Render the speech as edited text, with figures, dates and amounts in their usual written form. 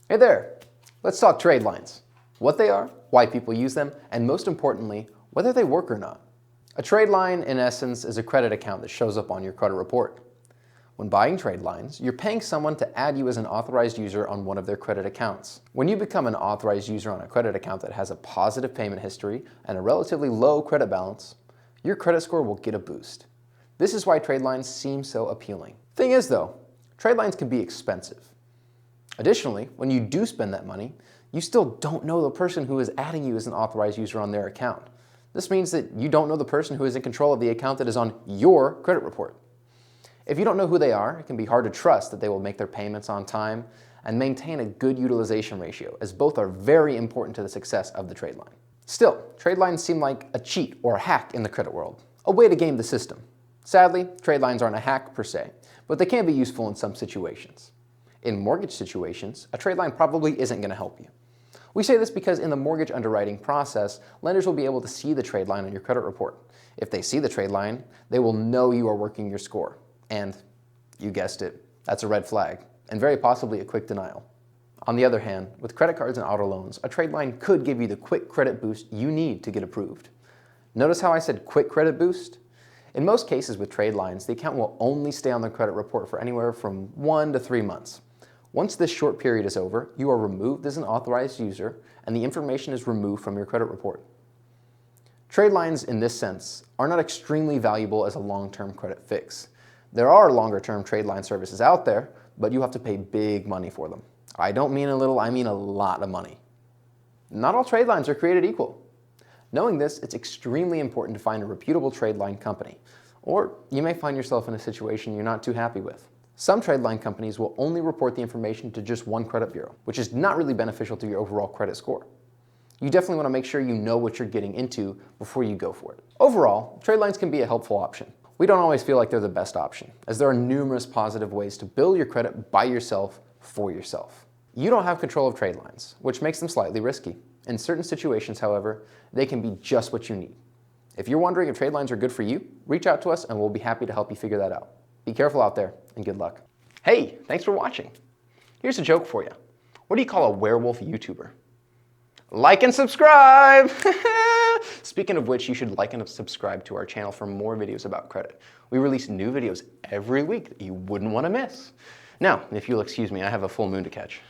Hey there! Let's talk trade lines. What they are, why people use them, and most importantly, whether they work or not. A trade line, in essence, is a credit account that shows up on your credit report. When buying trade lines, you're paying someone to add you as an authorized user on one of their credit accounts. When you become an authorized user on a credit account that has a positive payment history and a relatively low credit balance, your credit score will get a boost. This is why trade lines seem so appealing. Thing is though, trade lines can be expensive. Additionally, when you do spend that money, you still don't know the person who is adding you as an authorized user on their account. This means that you don't know the person who is in control of the account that is on your credit report. If you don't know who they are, it can be hard to trust that they will make their payments on time and maintain a good utilization ratio, as both are very important to the success of the trade line. Still, trade lines seem like a cheat or a hack in the credit world, a way to game the system. Sadly, trade lines aren't a hack per se, but they can be useful in some situations. In mortgage situations, a trade line probably isn't going to help you. We say this because in the mortgage underwriting process, lenders will be able to see the trade line on your credit report. If they see the trade line, they will know you are working your score. And, you guessed it, that's a red flag, and very possibly a quick denial. On the other hand, with credit cards and auto loans, a trade line could give you the quick credit boost you need to get approved. Notice how I said quick credit boost? In most cases with trade lines, the account will only stay on the credit report for anywhere from 1 to 3 months. Once this short period is over, you are removed as an authorized user and the information is removed from your credit report. Trade lines, in this sense, are not extremely valuable as a long-term credit fix. There are longer-term trade line services out there, but you have to pay big money for them. I don't mean a little, I mean a lot of money. Not all trade lines are created equal. Knowing this, it's extremely important to find a reputable trade line company, or you may find yourself in a situation you're not too happy with. Some trade line companies will only report the information to just one credit bureau, which is not really beneficial to your overall credit score. You definitely want to make sure you know what you're getting into before you go for it. Overall, trade lines can be a helpful option. We don't always feel like they're the best option, as there are numerous positive ways to build your credit by yourself for yourself. You don't have control of trade lines, which makes them slightly risky. In certain situations, however, they can be just what you need. If you're wondering if trade lines are good for you, reach out to us and we'll be happy to help you figure that out. Be careful out there and good luck. Hey, thanks for watching. Here's a joke for you. What do you call a werewolf YouTuber? Like and subscribe! Speaking of which, you should like and subscribe to our channel for more videos about credit. We release new videos every week that you wouldn't want to miss. Now, if you'll excuse me, I have a full moon to catch.